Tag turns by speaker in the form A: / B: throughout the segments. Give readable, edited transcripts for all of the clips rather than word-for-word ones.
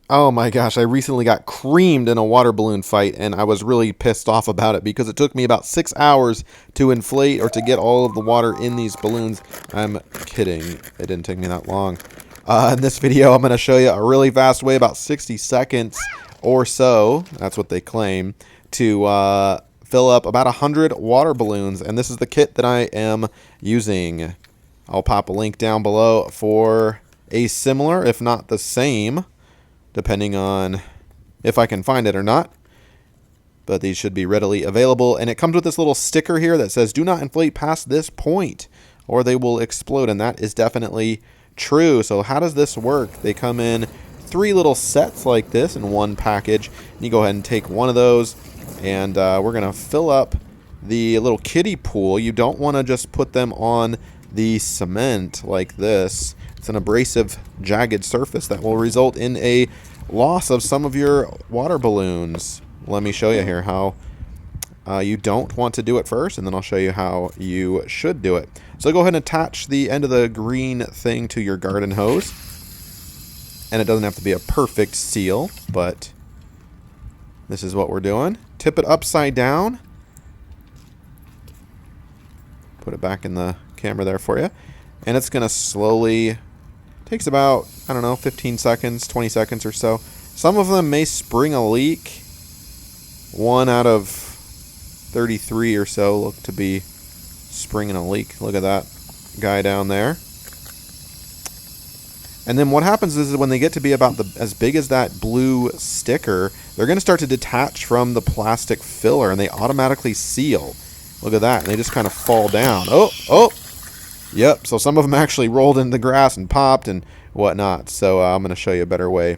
A: Oh my gosh, I recently got creamed in a water balloon fight, and I was really pissed off about it because it took me about 6 hours to inflate or to get all of the water in these balloons. I'm kidding. It didn't take me that long. In this video, I'm going to show you a really fast way, about 60 seconds or so, that's what they claim, to fill up about 100 water balloons. And this is the kit that I am using. I'll pop a link down below for a similar, if not the same, depending on if I can find it or not. But these should be readily available. And it comes with this little sticker here that says, do not inflate past this point or they will explode. And that is definitely true. So how does this work? They come in 3 little sets like this in one package. You go ahead and take one of those, and we're going to fill up the little kiddie pool. You don't want to just put them on the cement like this. It's an abrasive, jagged surface that will result in a loss of some of your water balloons. Let me show you here how you don't want to do it first, and then I'll show you how you should do it. So go ahead and attach the end of the green thing to your garden hose. And it doesn't have to be a perfect seal, but this is what we're doing. Tip it upside down. Put it back in the camera there for you. And it's going to slowly, takes about, I don't know, 15 seconds, 20 seconds or so. Some of them may spring a leak. 1 out of 33 or so look to be springing a leak. Look at that guy down there. And then what happens is when they get to be about as big as that blue sticker, they're going to start to detach from the plastic filler, and they automatically seal. Look at that. And they just kind of fall down. Oh. Yep. So some of them actually rolled in the grass and popped and whatnot. So I'm going to show you a better way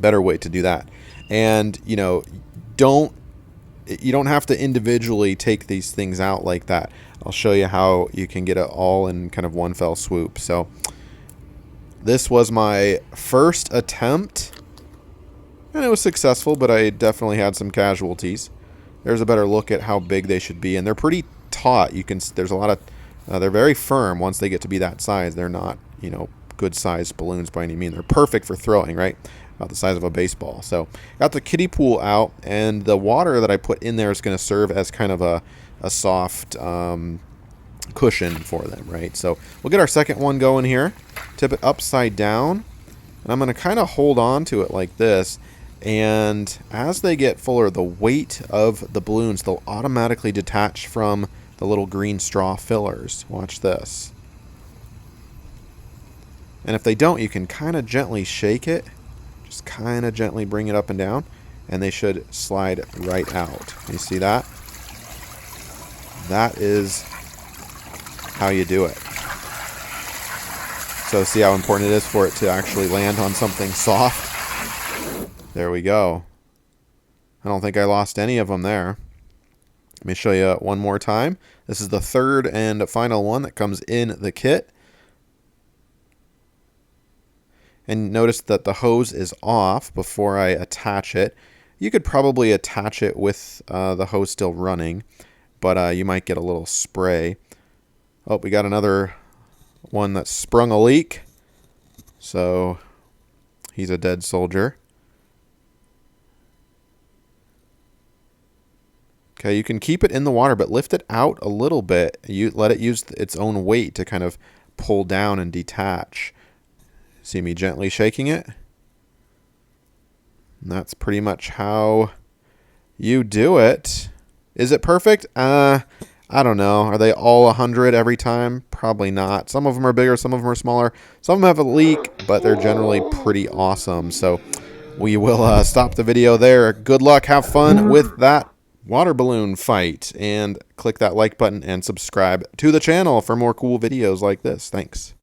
A: to do that. And, you know, you don't have to individually take these things out like that. I'll show you how you can get it all in kind of one fell swoop. So this was my first attempt, and it was successful, but I definitely had some casualties. There's a better look at how big they should be, and they're pretty taut. There's a lot of, they're very firm once they get to be that size. They're not, you know, good-sized balloons by any means. They're perfect for throwing, right? About the size of a baseball. So got the kiddie pool out, and the water that I put in there is going to serve as kind of a soft cushion for them, right? So we'll get our second one going here. Tip it upside down, and I'm going to kind of hold on to it like this, and as they get fuller, the weight of the balloons, they'll automatically detach from the little green straw fillers. Watch this. And if they don't, you can kind of gently shake it, just kind of gently bring it up and down, and they should slide right out. You see that? That is how you do it. So see how important it is for it to actually land on something soft? There we go. I don't think I lost any of them there. Let me show you one more time. This is the third and final one that comes in the kit. And notice that the hose is off before I attach it. You could probably attach it with the hose still running, but you might get a little spray. Oh, we got another one that sprung a leak. So he's a dead soldier. Okay, you can keep it in the water, but lift it out a little bit. You let it use its own weight to kind of pull down and detach. See me gently shaking it? And that's pretty much how you do it. Is it perfect? I don't know. Are they all 100 every time? Probably not. Some of them are bigger, some of them are smaller. Some of them have a leak, but they're generally pretty awesome. So we will stop the video there. Good luck. Have fun with that water balloon fight. And click that like button and subscribe to the channel for more cool videos like this. Thanks.